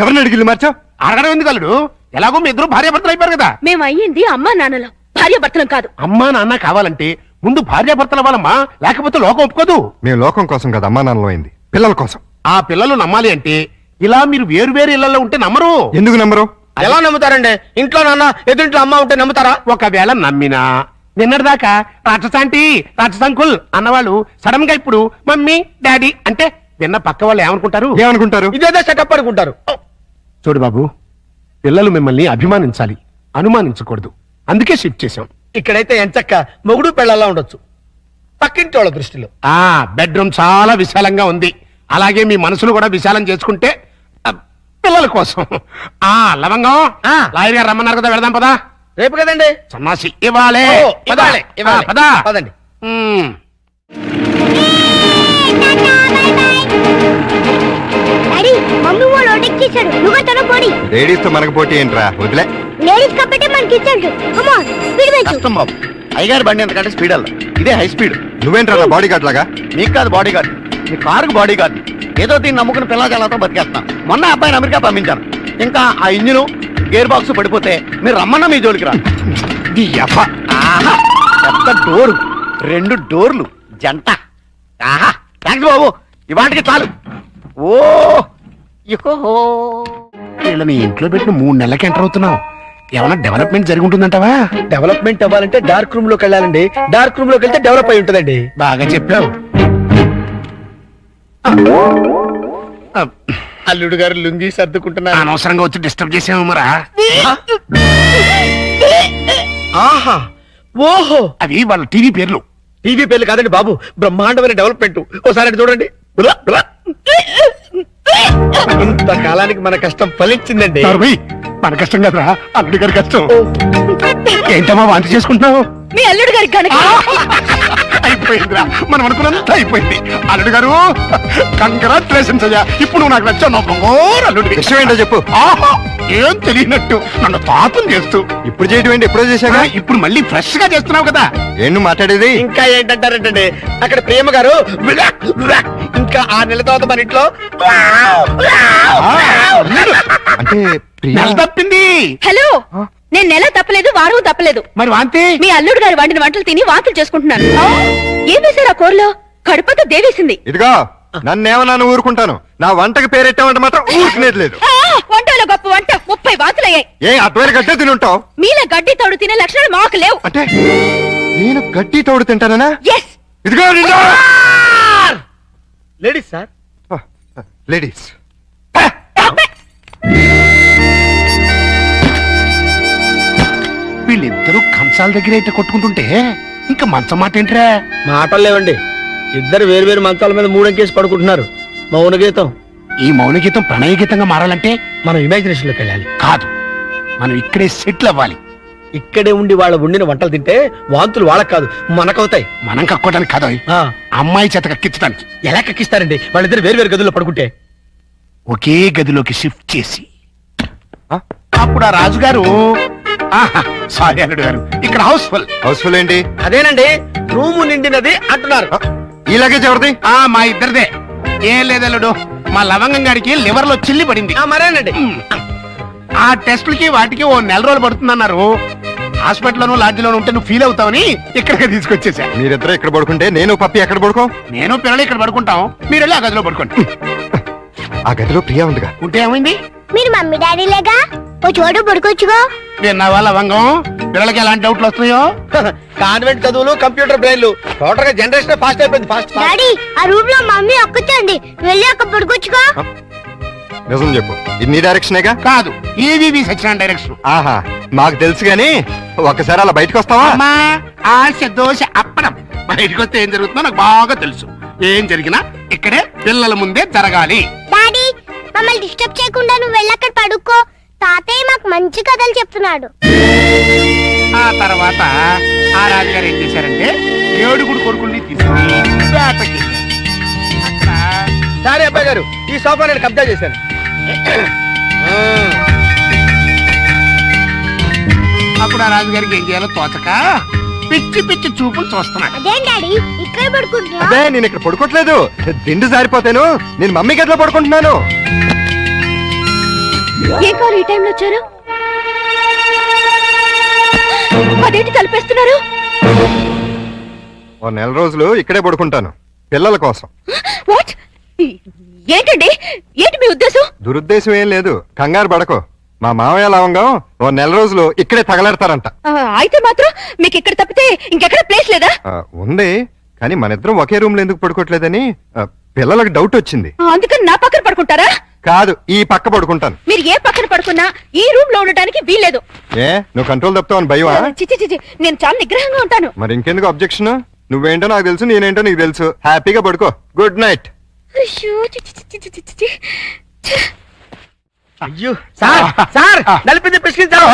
ఎవరిని అడిగిల్లు మార్చావు? అడగడం ఎందుకు అల్లుడు? ఎలాగో మీ ఇద్దరు భార్యాభర్తలు అయిపోయారు కదా. మేము అయ్యింది అమ్మా నాన్నలో భార్య భర్తలం కాదు. అమ్మా నాన్న కావాలంటే ముందు భార్యాభర్తలు అవ్వాలమ్మా, లేకపోతే లోకం ఒప్పుకోదు. మేము లోకం కోసం కదా అమ్మా నాన్నలో అయింది, పిల్లల కోసం. ఆ పిల్లలు నమ్మాలి అంటే ఇలా మీరు వేరు వేరు ఇళ్లలో ఉంటే నమ్మరు. ఎందుకు నమ్మరు? ఎలా నమ్ముతారండి? ఇంట్లో నాన్న ఎదురింట్లో అమ్మ ఉంటే నమ్ముతారా? ఒకవేళ నమ్మినా నిన్నటిదాకా రాక్షసాంటి రాక్షసంకుల్ అన్నవాళ్ళు సడన్ గా ఇప్పుడు మమ్మీ డాడీ అంటే విన్న పక్క వాళ్ళు ఏమనుకుంటారు? ఏమనుకుంటారు? ఇదేదో సెటప్ అనుకుంటారు. చూడు బాబు, పిల్లలు మిమ్మల్ని అభిమానించాలి, అనుమానించకూడదు. అందుకే షిఫ్ట్ చేశాం. ఇక్కడైతే ఎంచక్క మొగుడు పెళ్ళలా ఉండొచ్చు, పక్కింటి వాళ్ళ దృష్టిలో. ఆ బెడ్రూమ్ చాలా విశాలంగా ఉంది. అలాగే మీ మనసును కూడా విశాలం చేసుకుంటే పిల్లల కోసం. ఆ లవంగం ఆ. లాయర్ గారు రమ్మన్నారు కదా, వెళదాం పదా. రేపు కదండి. సన్నాసి ఇవ్వాలే. ఓ, ఇవ్వాలే, ఇవ్వాలే. పదా పదండి. డాడీ మమ్మీ వాళ్ళు ఒడెక్కిచ్చాడు, నువ్వు తన పొడి. లేడీస్ తో మనకు పోటీ ఏంట్రా, వదిలే. లేడీస్ కాబట్టి మనకి ఇచ్చాడు. కమాన్ స్పీడ్ పెంచు. కష్టం బాబు, అయ్యగారి బండి ఎంతకంటే స్పీడ్ అల్ల, ఇదే హై స్పీడ్. నువ్వేంట్రా బాడీ గార్డ్ లాగా? మీకు కాదు బాడీ గార్డ్, మీ కారుకు బాడీ గార్డ్. ఏదో దీన్ని నమ్ముకుని పిల్లజాలతో బతికేస్తాను. మొన్న అబ్బాయిని అమెరికా పంపించాను. ఇంకా ఆ ఇంజిన్ గేర్ బాక్స్ పడిపోతే మీరు రమ్మన్నా మీ జోలికి రా. ఆహా, పెద్ద డోరు, 2 డోర్లు జంట. ఆహా, థ్యాంక్స్ బాబు, ఇవాటికి చాలు. ఓ ఇహో, వీళ్ళని ఇంట్లో పెట్టిన 3 నెలలకి ఎంటర్ అవుతున్నావు. ఏమైనా డెవలప్మెంట్ జరిగి ఉంటుందంటావా? డెవలప్మెంట్ అవ్వాలంటే డార్క్ రూమ్ లోకి వెళ్ళాలండి. డార్క్ రూమ్ లోకి వెళ్తే డెవలప్ అయి ఉంటుందండి. బాగా చెప్పావు. అల్లుడు గారు లుంగి సర్దుకుంటున్నారు. అనవసరంగా వచ్చి డిస్టర్బ్ చేసాము మరా. ఆహా, ఓహో, అవి వాళ్ళ టీవీ పేర్లు. టీవీ పేర్లు కాదండి బాబు, బ్రహ్మాండమైన డెవలప్మెంట్. ఓసారి అటు చూడండి. బులా, బులా. ఇంతకాలానికి మన కష్టం ఫలించిందండి. నరుమై, మన కష్టం కదరా, అల్లుడి గారి కష్టం. ఏంటమ్మా వాంతి చేసుకుంటున్నావు? మీ అల్లుడు గారికి కనుక అయిపోయిందిరా, మనం అనుకున్నంత అయిపోయింది. అల్లుడు గారు కంగ్రాచులేషన్స్ అయ్యా, ఇప్పుడు నువ్వు నాకు నచ్చావు. నా బంగారు అల్లుడి. విషయం ఏంటో చెప్పు. ఆహా, ఏం తెలియనట్టు నన్ను పాపం చేస్తూ ఇప్పుడు చేయటం ఏంటి? ఎప్పుడో చేశాగా. ఇప్పుడు మళ్ళీ ఫ్రెష్ గా చేస్తున్నావు కదా. ఏం నువ్వు మాట్లాడేది? ఇంకా ఏంటంటారంటే అక్కడ ప్రేమ గారు బులా, బులా. ఇంకా 6 నెలల తర్వాత మన ఇంట్లో అంటే ప్రియా. నెల తప్పింది. హలో, నేను నెల తప్పలేదు, వారం తప్పలేదు. మరి వాంతి మీ అల్లుడు గారు వండిన వంటలు తిని వాంతులు చేసుకుంటున్నాను. ఏం వేశారు ఆ కూరలో? కడుపుతో దేవేసింది. ఇదిగో నన్నేమన్నా ఊరుకుంటాను, నా వంటకి పేరెట్టామంటే మాత్రం ఊరుకునేది లేదు. వంటలో గొప్ప వంట 30 వాంతులయ్యాయి. ఏ అటువైన గడ్డే తినుంటావు? మీలా గడ్డి తోడు తినే లక్షణాలు మాకు లేవు. అంటే నేను గడ్డి తోడు తింటానా? ఎస్. ఇదిగో లేడీస్ సార్. లేడీస్. వీళ్ళిద్దరూ కంచాల దగ్గర అయితే కొట్టుకుంటుంటే ఇంకా మంచం మాట ఏంట్రా? మాటలు లేవండి, ఇద్దరు వేరు వేరు మంచాల మీద 3 అంకేసి పడుకుంటున్నారు. మౌన గీతం. ఈ మౌన గీతం ప్రణయ గీతంగా మారాలంటే మనం ఇమాజినేషన్ లోకి వెళ్ళాలి. కాదు, మనం ఇక్కడే సెటిల్ అవ్వాలి. ఇక్కడే ఉండి వాళ్ళ వండిన వంటలు తింటే వాంతులు వాళ్ళకి కాదు మనకవుతాయి. మనం కక్కోవడానికి కాదు, ఆ, అమ్మాయి చేత కక్కించడానికి. ఎలా కక్కిస్తారండి వాళ్ళిద్దరు వేరు వేరు గదుల్లో పడుకుంటే? ఒకే గదిలోకి షిఫ్ట్ చేసి అప్పుడు ఆ రాజుగారు, సారీ అల్లుడు గారు, ఇక్కడ హౌస్ఫుల్. హౌస్ఫుల్ ఏంటి? అదేనండి, రూము నిండినది అంటున్నారు. ఈ లగేజ్ ఎవరిది? మా ఇద్దరిదే. ఏం లేదల్లుడు, మా లవంగం గారికి లివర్ లో చిల్లి పడింది. మరేనండి, ఆ టెస్టులకి వాటికి 1 నెల రోజులు పడుతుందన్నారు. హాస్పిటల్లోనూ లాడ్జిలోనూ ఉంటే నువ్వు ఫీల్ అవుతావని ఇక్కడికి తీసుకొచ్చేసా. మీరిద్దరు ఇక్కడ పడుకుంటే నేను పప్పి ఎక్కడ పడుకో? నేను పిల్లలు ఇక్కడ పడుకుంటాం, మీరు వెళ్ళి ఆ గదిలో పడుకోండి. ఆ గదిలో ప్రియా ఉందిగా. ఉంటే ఏమైంది? మీరు మమ్మీ డాడీలేగా, ఓ చోటు పడుకోవచ్చుగా. విన్నావా లవంగం, పిల్లలకి ఎలాంటి డౌట్లు వస్తున్నాయో? కాన్వెంట్ చదువులు, కంప్యూటర్ బ్రెయిన్లు, టోటల్ గా జనరేషన్ ఫాస్ట్ అయిపోయింది. ఫాస్ట్ డాడీ ఆ రూమ్ లో మమ్మీ ఒక్కచండి, వెళ్ళి అక్కడ పడుకోవచ్చుగా. నిజం చెప్పు, ఇది నీ డైరెక్షనేగా? కాదు, ఈవీవి సత్యనారాయణ డైరెక్షన్. ఆహా, మాకు తెలుసు గాని ఒక్కసారి అలా బయటకు వస్తావా? అమ్మా, ఆశ దోశ అప్పడం. బయటకు వస్తే ఏం జరుగుతుందో నాకు బాగా తెలుసు. ఏం జరిగినా ఇక్కడే పిల్లల ముందే జరగాలి. డాడీ మమ్మల్ని డిస్టర్బ్ చేయకుండా నువ్వు వెళ్ళి అక్కడ పడుకో. తాతయ్య మాకు మంచి కథలు చెప్తున్నాడు. ఆ తర్వాత ఆ రాజుగారు ఏం చేశారంటే 7 కొడుకుల్ని తీసుకుని వేటకి సరే అబ్బాయి గారు, ఈ సోఫా నేను కబ్జా చేశాను. అప్పుడు ఆ రాజుగారికి ఏం చేయాలో తోచక పిచ్చి పిచ్చి చూపులు చూస్తున్నాడు. అదేం డాడీ ఇక్కడే పడుకుంటున్నా? అదే నేను ఇక్కడ పడుకోవట్లేదు, దిండు జారిపోతాను. నేను మమ్మీ గదిలో పడుకుంటున్నాను. ఏం కావాలి ఈ టైంలో వచ్చారు? అదేంటి తలపేస్తున్నారు? ఓ నెల రోజులు ఇక్కడే పడుకుంటాను పిల్లల కోసం. వాట్? ఏంటండి, ఏంటి మీ ఉద్దేశం? దురుద్దేశం ఏం లేదు, కంగారు పడకో. మా మామయ్య లవంగం ఓ నెల రోజులు ఇక్కడే తగలెడతారంట. అయితే మాత్రం మీకు ఇక్కడ తప్పితే ఇంకెక్కడ ప్లేస్ లేదా? ఉంది, కానీ మన ఇద్దరం ఒకే రూమ్ లో ఎందుకు పడుకోవట్లేదని పిల్లలకు డౌట్ వచ్చింది. అందుకని నా పక్కన పడుకుంటారా? కాదు, ఈ పక్క పడుకుంటాను. మీరు ఏ పక్కన పడుకున్నా ఈ రూమ్ లో ఉండటానికి వీల్లేదు. ఏ నువ్వు కంట్రోల్ తప్పుతావు అని భయమా? చిచి, నేను చాలా నిగ్రహంగా ఉంటాను. మరి ఇంకెందుకు అబ్జెక్షన్? నువ్వేంటో నాకు తెలుసు, నేనేంటో నీకు తెలుసు. హ్యాపీగా పడుకో. Good night. అయ్యో, చి. అయ్యో సార్ సార్ నలిపింది పిసికించారు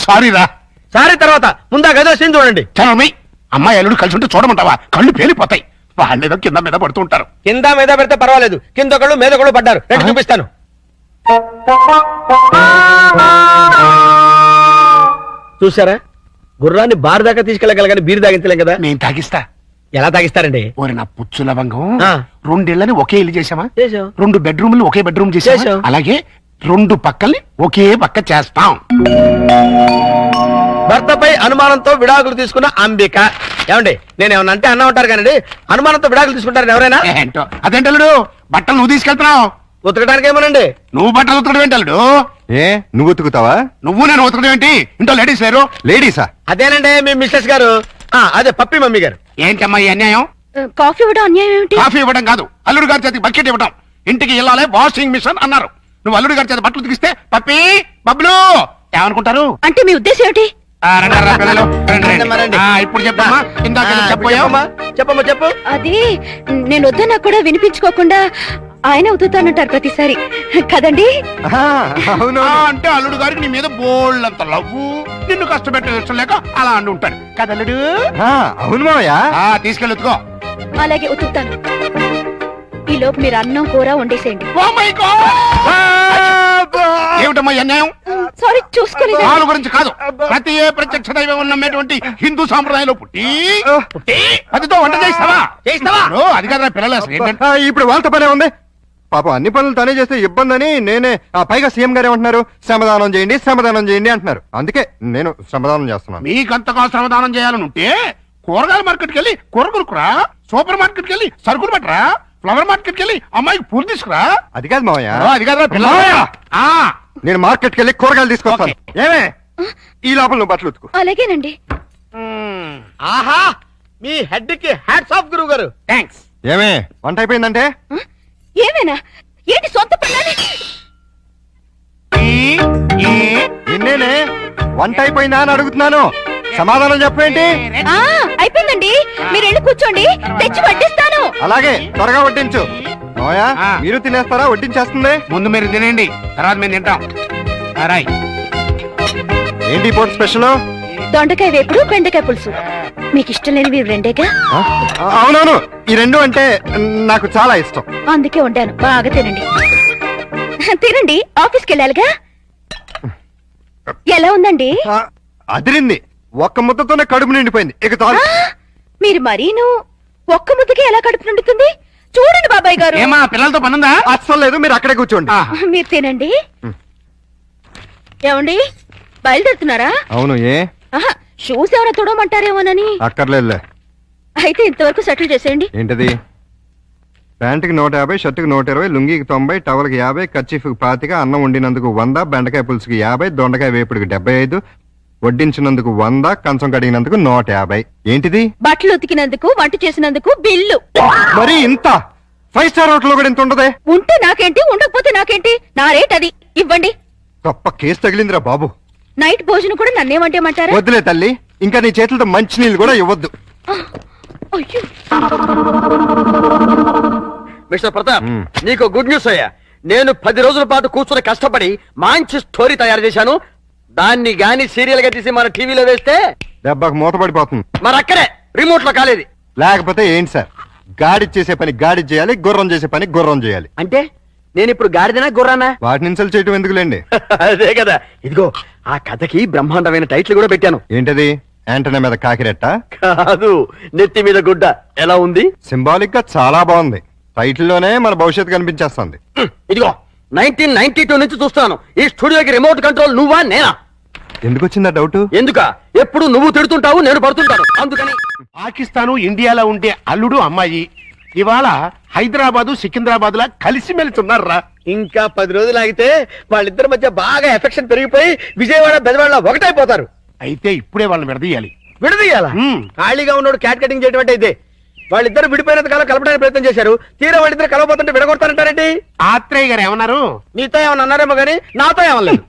సారీ రా. సారీ తర్వాత ముందా గదో సీన్ చూడండి. చలమి అమ్మాయి అల్లుడు కలిసి ఉంటే చూడమంటావా? కళ్ళు పేలిపోతాయి. వాళ్ళేదో కింద మీద పడుతూ ఉంటారు. కింద మీద పెడితే పర్వాలేదు, కింద ఒకళ్ళు మీద ఒకళ్ళు పడ్డారు. రండి చూపిస్తాను. చూసారా, గుర్రాన్ని బార్ దాకా తీసుకెళ్ళగలగాని బీరు తాగించలేం కదా. నేను తాగిస్తా. ఎలా తాగిస్తారండి? ఓరి నా పుచ్చు లవంగం, ఆ. 2 ఇళ్ళని ఒకే ఇల్లు చేసామా? చేసాం. 2 బెడ్రూమ్లు ఒకే బెడ్రూమ్ చేసాం. చేసాం. అలాగే 2 పక్కల్ని ఒకే పక్క చేస్తాం. భర్తపై అనుమానంతో విడాకులు తీసుకున్న అంబిక. ఏమండి, నేను ఏమన్నా అంటే అన్నా ఉంటారు కానీ అనుమానంతో విడాకులు తీసుకుంటారని ఎవరైనా? ఏంటో అదేంటల్లుడు, బట్టలు నువ్వు తీసుకెళ్తున్నావు. ఉతకడానికి ఏమోనండి. నువ్వు బట్టలు ఉతకడం ఏంటల్లుడు? ఏ నువ్వు ఉతుకుతావా? నువ్వు నేను ఉతకడం ఏంటి? ఇంట్లో లేడీస్ లేరు? లేడీసా? అదేనండి మీ మిస్సెస్ గారు. అదే పప్పి మమ్మీ గారు. ఏంటమ్మా ఈ అన్యాయం? కాఫీ ఇవ్వడం అన్యాయం ఏమిటి? కాఫీ ఇవ్వడం కాదు, అల్లుడు గారి చేతికి బకెట్ ఇవ్వడం. ఇంటికి వెళ్ళాలి వాషింగ్ మిషన్ అన్నారు. నువ్వు అల్లుడు గారి చేతి బట్టలు ఉతికిస్తే పప్పి బబ్లు ఏమనుకుంటారు? అంటే మీ ఉద్దేశం ఏమిటి? రండి, రా పిల్లలు, రండి, రండి. రండి. ఇప్పుడు చెప్పమ్మా. ఇందాక చెప్పావా? చెప్పమ్మా చెప్పు. అది నేను వద్దన్నా కూడా వినిపించుకోకుండా ఆయన ఉతుతానంటారు ప్రతిసారి కదండి. అవును. అంటే అల్లుడు గారికి నీ మీద బోళ్ళంత లవ్వు, నిన్ను కష్టపెట్టే ఇష్టం లేక అలా అంటూ ఉంటాడు కదా అల్లుడు? అవును మామయ్య. తీసుకెళ్ళుకో. అలాగే ఉతుకుతాను. ఈ లోపు మీరు అన్నం కూర వండేసేయండి. ఏమిటమ్మా ఈ అన్యాయం? సారీ, చూసుకోలేదు. వాళ్ళ గురించి కాదు, ప్రతి ఏ ప్రత్యక్ష దైవం నమ్మేటువంటి హిందూ సాంప్రదాయంలో పుట్టి అదితో వంట చేస్తావా? అది కదా పిల్లలు అసలు ఏంటంటే ఇప్పుడు వాళ్ళతో పనే ఉంది. పాపం అన్ని పనులు తనే చేస్తే ఇబ్బంది అని నేనే. పైగా సీఎం గారు ఏమంటున్నారు? శ్రమదానం చేయండి, శ్రమదానం చేయండి అంటున్నారు. అందుకే నేను శ్రమదానం చేస్తున్నాను. మీకంతగా శ్రమదానం చేయాలని ఉంటే కూరగాయల మార్కెట్కి వెళ్ళి కూర కొనుక్కురా, సూపర్ మార్కెట్కి వెళ్ళి సరుకులు పట్టరా, ఫ్లవర్ మార్కెట్కి వెళ్ళి అమ్మాయికి పూలు తీసుకురా. అది కాదు మావయ్య. అది కదా పిల్ల. నేను మార్కెట్కి వెళ్ళి కూరగాయలు తీసుకొస్తాను. ఏమే ఈ లోపల నువ్వు బట్టలు ఉతుకు. అలాగేనండి. ఆహా, మీ హెడ్ కి హ్యాట్స్ ఆఫ్ గురువు గారు. థ్యాంక్స్. ఏమే వంట అయిపోయిందంటే? ఏమైనా ఏంటి సొంత పనులని? నిన్నేనే వంట అయిపోయిందా అని అడుగుతున్నాను. సమాధానం చెప్పేంటి? అయిపోయిందండి, మీరు వెళ్ళి కూర్చోండి, తెచ్చి వడ్డిస్తాను. అలాగే త్వరగా వడ్డించు. మావయ్య మీరు తినేస్తారా? వడ్డించేస్తుంది. ముందు మీరు తినండి, తర్వాత మేము తింటాం. రాయ్. ఏంటి ఇప్పుడు స్పెషల్? దొండకాయ వేపుడు, బెండకాయ పులుసు. మీకు ఇష్టం లేనివి రెండేగా? అవునవును, ఈ 2 అంటే నాకు చాలా ఇష్టం. అందుకే వండాను, బాగా తినండి. తినండి, ఆఫీస్కి వెళ్ళాలిగా. ఎలా ఉందండి? అదిరింది. ఒక్క ముద్దతోనే కడుపు నిండిపోయింది. ఇక చాలు. మీరు మరీను ఒక్క ముద్దకే ఎలా కడుపు నిండుతుంది? చూడండి బాబాయ్ గారు. ఏమా పిల్లలతో పనుందా? అస్సలు లేదు, మీరు అక్కడే కూర్చోండి. మీరు తినండి. ఏమండి, బయలుదేరుతున్నారా? అవును. ఏ షూస్ ఏమైనా తుడమంటారేమోనని. అక్కర్లేదులే. అయితే ఇంతవరకు సెటిల్ చేసేయండి. ఏంటది? ప్యాంటుకి 150, షర్టుకి 120, లుంగీకి 90, టవల్కి 50, కర్చీఫ్కి 25, అన్నం వండినందుకు 100, బెండకాయ పులుసుకి 50, దొండకాయ వేపుడికి 75, వడ్డించినందుకు 100, కంచం కడిగినందుకు 150. ఏంటిది? బట్టలు ఉతికినందుకు, వంట చేసినందుకు బిల్లు. మరి ఇంత? 5 స్టార్ హోటల్ కూడా ఇంత ఉండదే? ఉంటే నాకేంటి, ఉండకపోతే నాకేంటి, నా రేట్ అది. ఇవ్వండి. గొప్ప కేసు తగిలిందిరా బాబు. నైట్ భోజనం కూడా నన్నేమంటేమంటారా? వద్దులే తల్లి, ఇంకా నీ చేతులతో మంచినీళ్ళు కూడా ఇవ్వద్దు. అయ్యో, మిస్టర్ ప్రతాప్, నీకు గుడ్ న్యూస్ అయ్యా. నేను 10 రోజుల పాటు కూర్చొని కష్టపడి మంచి స్టోరీ తయారు చేశాను. దాన్ని గాని సీరియల్ గా తీసి మన టీవీలో వేస్తే దెబ్బకు మూతపడిపోతుంది. మరి అక్కడే రిమోట్ లో కాలేదు. లేకపోతే ఏంటి సార్? గాడి చేసే పని గాడి చేయాలి, గుర్రం చేసే పని గుర్రం చేయాలి. అంటే నేను ఇప్పుడు గాడిదనా గుర్రానా? వాటిని ఇన్సల్ట్ చేయటం ఎందుకులేండి. అదే కదా. ఇదిగో ఆ కథకి బ్రహ్మాండమైన టైటిల్ కూడా పెట్టాను. ఏంటది? యాంటనా మీద కాకిరెట్ట? కాదు, నెత్తి మీద గుడ్డ. ఎలా ఉంది? సింబాలిక్ గా చాలా బాగుంది. టైటిల్లోనే మన భవిష్యత్తు కనిపించేస్తుంది. ఇదిగో 1992 నుంచి చూస్తాను ఈ స్టూడియోకి రిమోట్ కంట్రోల్ నువ్వా నేనా? ఎందుకు వచ్చిందా డౌట్? ఎందుక? ఎప్పుడు నువ్వు తిడుతుంటావు, నేను పడుతుంటాను. అందుకని పాకిస్తాను ఇండియాలో ఉండే అల్లుడు అమ్మాయి ఇవాళ హైదరాబాదు సికింద్రాబాద్ లా కలిసి మెలుతున్నారా? ఇంకా 10 రోజులు ఆగితే వాళ్ళిద్దరి మధ్య బాగా ఎఫెక్షన్ పెరిగిపోయి విజయవాడ బెజవాడ ఒకటైపోతారు. అయితే ఇప్పుడే వాళ్ళని విడదీయాలి. విడదీయాలా? ఖాళీగా ఉన్నాడు క్యాట్ కటింగ్ చేయడం అంటే ఇదే. వాళ్ళిద్దరు విడిపోయినంత కాలం కలపడానికి ప్రయత్నం చేశారు. తీరా వాళ్ళిద్దరు కలవబోతుంటే విడగొడతారంటారేంటి? ఆత్రేయ గారు ఏమన్నారు? నీతో ఏమన్నా అన్నారేమో గానీ నాతో ఏమనలేదు.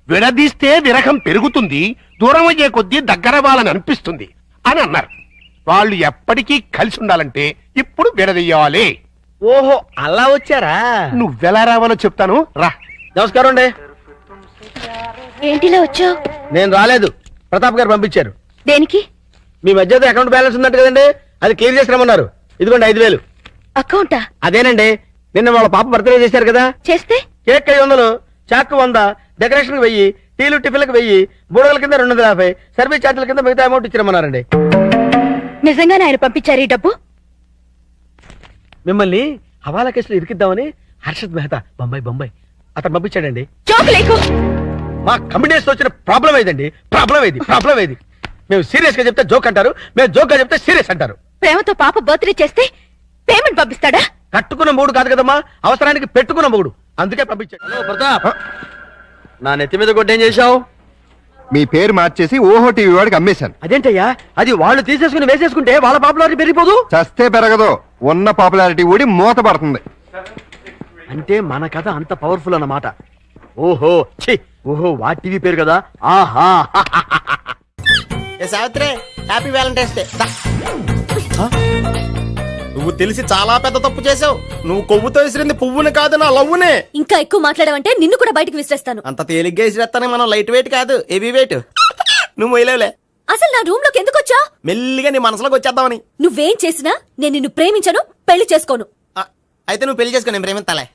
విడదీస్తే విరహం పెరుగుతుంది, దూరం అయ్యే కొద్దీ దగ్గర వాళ్ళని అనిపిస్తుంది అని అన్నారు. వాళ్ళు ఎప్పటికీ కలిసి ఉండాలంటే ఇప్పుడు విడదీయాలి. ఓహో అలా వచ్చారా? నువ్వెలా రావాలో చెప్తాను రా. నమస్కారం అండి. ఏంటిలా వచ్చావు? నేను రాలేదు, ప్రతాప్ గారు పంపించారు. దేనికి? మీ మధ్య అకౌంట్ బ్యాలెన్స్ ఉందంట కదండి, అది క్లియర్ చేసి రమ్మన్నారు. ఇదిగోండి 5,000. అకౌంటా? అదేనండి, నిన్న వాళ్ళ పాప బర్త్డే చేశారు కదా, చేస్తే కేక్ 500, చాకు 100, డెకరేషన్ 1000, టీలు టిఫిన్లకు 1000, బూడగల కింద 250, సర్వీస్ ఛార్జీల కింద మిగతా అమౌంట్ ఇచ్చిరమ్మన్నారండి. నిజంగానే ఆయన పంపించారు ఈ డబ్బు? మిమ్మల్ని హవాలా కేసులో ఇరికిద్దామని హర్షద్ మెహతా బొంబాయి అతను పంపించాడండి. జోక్ లేకు. మా కమిటీస్ వచ్చిన ప్రాబ్లం ఏదండి? ప్రాబ్లం ఏది? మేము సీరియస్ గా చెప్తే జోక్ అంటారు, మేము జోక్ గా చెప్తే సీరియస్ అంటారు. ప్రేమతో పాప బర్త్డే చేస్తే పేమెంట్ పంపిస్తాడా? కట్టుకున్న మూడు కాదు కదమ్మా, అవసరానికి పెట్టుకున్న మూడు, అందుకే పంపించాడు. హలో ప్రతాప్, నా నెత్తి మీద గుడ్డ ఏం చేశావు? మీ పేరు మార్చేసి ఓహో టీవీ వాడికి అమ్మేశాను. అదేంటయ్యా, అది వాళ్ళు తీసేసుకుని వేసేసుకుంటే వాళ్ళ పాపులారిటీ పెరిగిపోదు. చస్తే పెరగదు, ఉన్న పాపులారిటీ ఊడి మూత పడుతుంది. అంటే మన కథ అంత పవర్ఫుల్ అన్నమాట. ఓహో ఓహో వా టీవీ పేరు కదా. ఆహా సావిత్రి, హ్యాపీ వ్యాలంటైన్స్ డే. నువ్వు తెలిసి చాలా పెద్ద తప్పు చేసావు. నువ్వు కొవ్వుతో విసిరింది పువ్వుని కాదు, నా లవ్వునే. ఇంకా ఎక్కువ మాట్లాడావంటే నిన్ను కూడా బయటకు విసిరేస్తాను. అంత తేలిగ్గా విసిరేస్తానే, మనం లైట్ వెయిట్ కాదు, హెవీ వెయిట్. నువ్వు మొయ్యలేవులే. అసలు నా రూమ్ లోకి ఎందుకు వచ్చా? మెల్లిగా నీ మనసులోకి వచ్చేద్దామని. నువ్వేం చేసినా నేను నిన్ను ప్రేమించను, పెళ్లి చేసుకోను. అయితే నువ్వు పెళ్లి చేసుకో, నేను ప్రేమిస్తాలే.